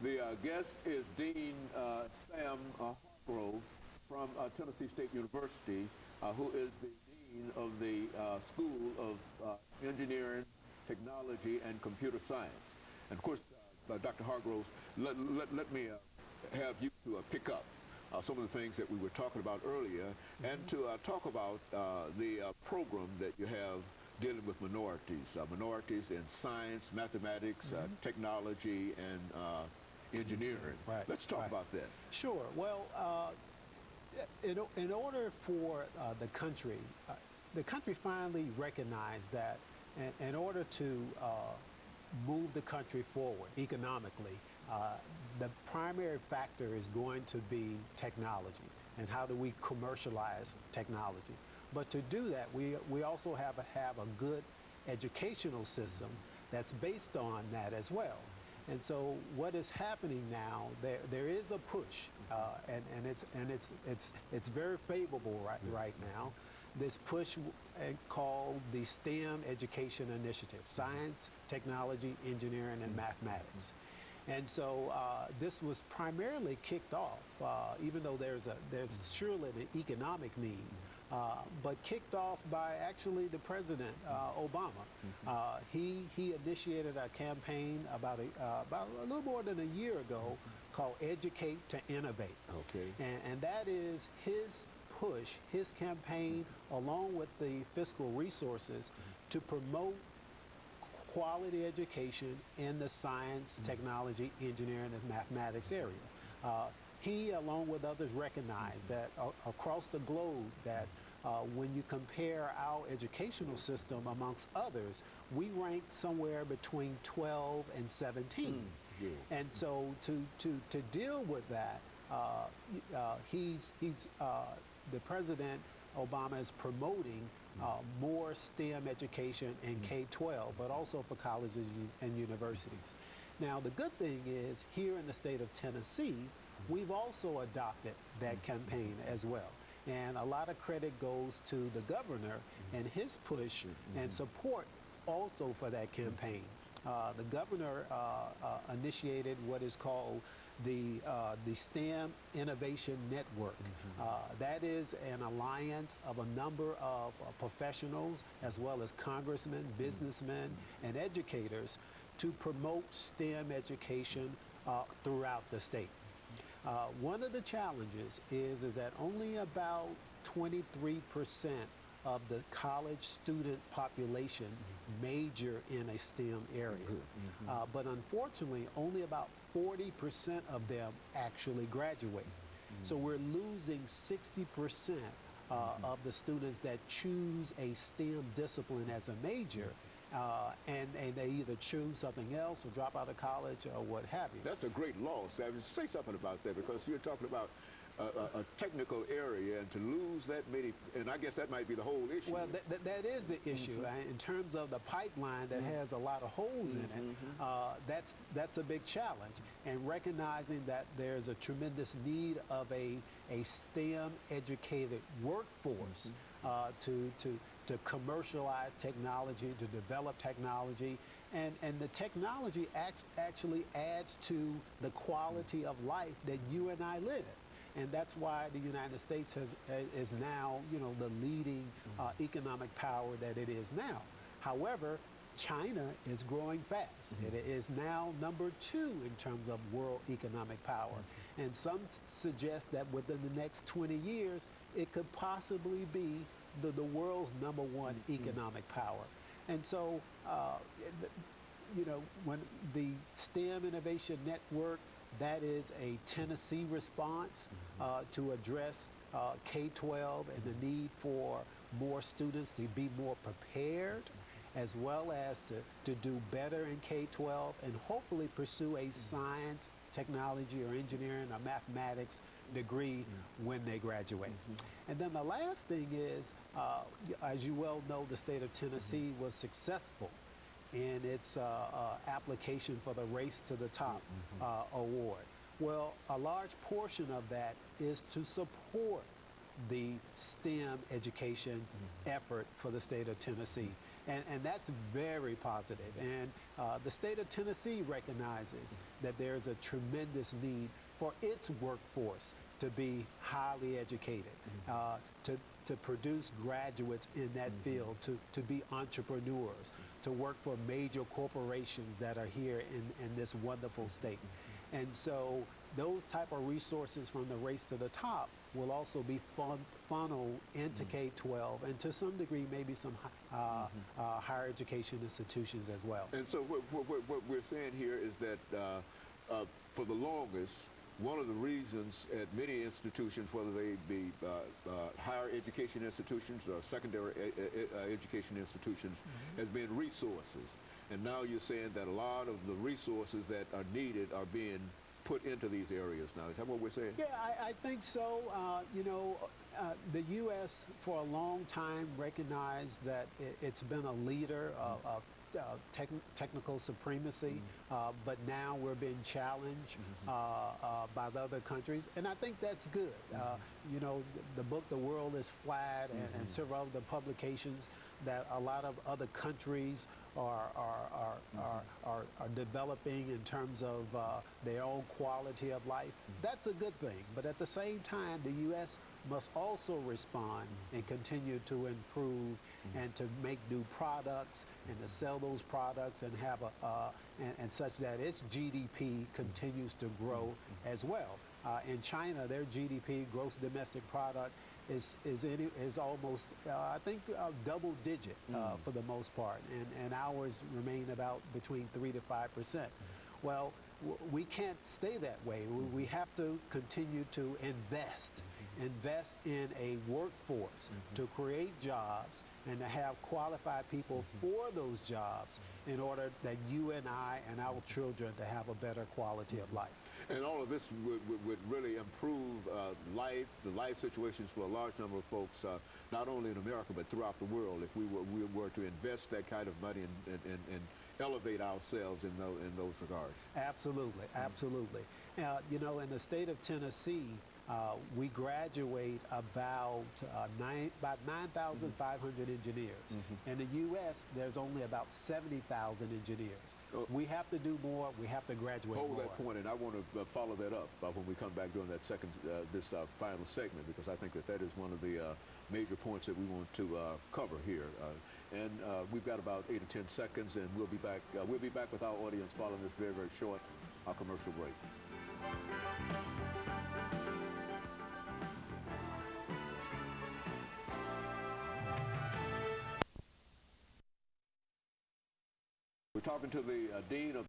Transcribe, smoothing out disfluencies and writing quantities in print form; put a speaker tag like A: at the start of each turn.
A: The guest is Dean Sam Hargrove from Tennessee State University, who is the Dean of the School of Engineering, Technology, and Computer Science. And of course, Dr. Hargrove, let me have you to pick up some of the things that we were talking about earlier, and to talk about the program that you have dealing with minorities in science, mathematics, technology, and engineering.
B: Right.
A: Let's talk about that.
B: Sure. Well, in order for the country finally recognized that in order to move the country forward economically, the primary factor is going to be technology and how do we commercialize technology. But to do that, we also have a good educational system that's based on that as well. And so what is happening now, there is a push, and it's very favorable right now. This push called the STEM Education Initiative: science, technology, engineering, and mathematics. And so this was primarily kicked off, even though there's surely an economic need, but kicked off by actually the President Obama. He initiated a campaign about a little more than a year ago called Educate to Innovate.
A: Okay.
B: And that is his push, his campaign, along with the fiscal resources to promote quality education in the science, technology, engineering, and mathematics area. He, along with others, recognized that across the globe that when you compare our educational system amongst others, we rank somewhere between 12 and 17. And so to deal with that, the President Obama is promoting more STEM education in K-12, but also for colleges and universities. Now, the good thing is, here in the state of Tennessee, we've also adopted that campaign as well. And a lot of credit goes to the governor and his push and support also for that campaign. The governor initiated what is called the STEM Innovation Network. That is an alliance of a number of professionals, as well as congressmen, businessmen, and educators to promote STEM education throughout the state. One of the challenges is that only about 23% of the college student population major in a STEM area. But unfortunately, only about 40% of them actually graduate. So we're losing 60% of the students that choose a STEM discipline as a major, and they either choose something else or drop out of college or what have you.
A: That's a great loss. I mean, say something about that, because you're talking about a technical area, and to lose that many, and I guess that might be the whole issue.
B: Well, that is the issue. In terms of the pipeline that has a lot of holes in it, that's a big challenge. And recognizing that there's a tremendous need of a STEM educated workforce to commercialize technology, to develop technology, and the technology actually adds to the quality of life that you and I live. And that's why the United States is now, the leading economic power that it is now. However, China is growing fast. It is now #2 in terms of world economic power. And some suggest that within the next 20 years, it could possibly be the world's #1 economic power. And so, when the STEM Innovation Network, that is a Tennessee response to address K-12 and the need for more students to be more prepared, as well as to do better in K-12 and hopefully pursue a science, technology, or engineering or mathematics degree when they graduate. And then the last thing is, as you well know, the state of Tennessee was successful in its application for the Race to the Top award. Well, a large portion of that is to support the STEM education effort for the state of Tennessee. And that's very positive. And the state of Tennessee recognizes that there's a tremendous need for its workforce to be highly educated, to produce graduates in that field, to be entrepreneurs, to work for major corporations that are here in this wonderful state. And so those type of resources from the race to the top will also be funneled into K-12 and to some degree maybe some higher education institutions as well.
A: And so what we're saying here is that for the longest, one of the reasons at many institutions, whether they be higher education institutions or secondary education institutions, has been resources. And now you're saying that a lot of the resources that are needed are being put into these areas now. Is that what we're saying?
B: Yeah, I think so. You know, the U.S. for a long time recognized that it's been a leader of technical supremacy, but now we're being challenged by the other countries, and I think that's good. You know, the book "The World is Flat" and several other publications that a lot of other countries are developing in terms of their own quality of life. That's a good thing, but at the same time, the U.S. must also respond and continue to improve and to make new products and to sell those products and have and such that its GDP continues to grow as well. In China, their GDP, gross domestic product, is almost I think double digit for the most part, and ours remain about between 3 to 5%. Well, we can't stay that way. We have to continue to invest in a workforce to create jobs and to have qualified people for those jobs in order that you and I and our children to have a better quality of life.
A: And all of this would really improve the life situations for a large number of folks, not only in America, but throughout the world, if we were to invest that kind of money and elevate ourselves in those regards.
B: Absolutely, absolutely. You know, in the state of Tennessee, we graduate about 9,500 engineers. In the U.S., there's only about 70,000 engineers. We have to do more. We have to graduate more.
A: Hold that point, and I want to follow that up when we come back during that this final segment, because I think that is one of the major points that we want to cover here. And we've got about 8 or 10 seconds, and we'll be back. We'll be back with our audience following this very, very short commercial break. We're talking to the Dean of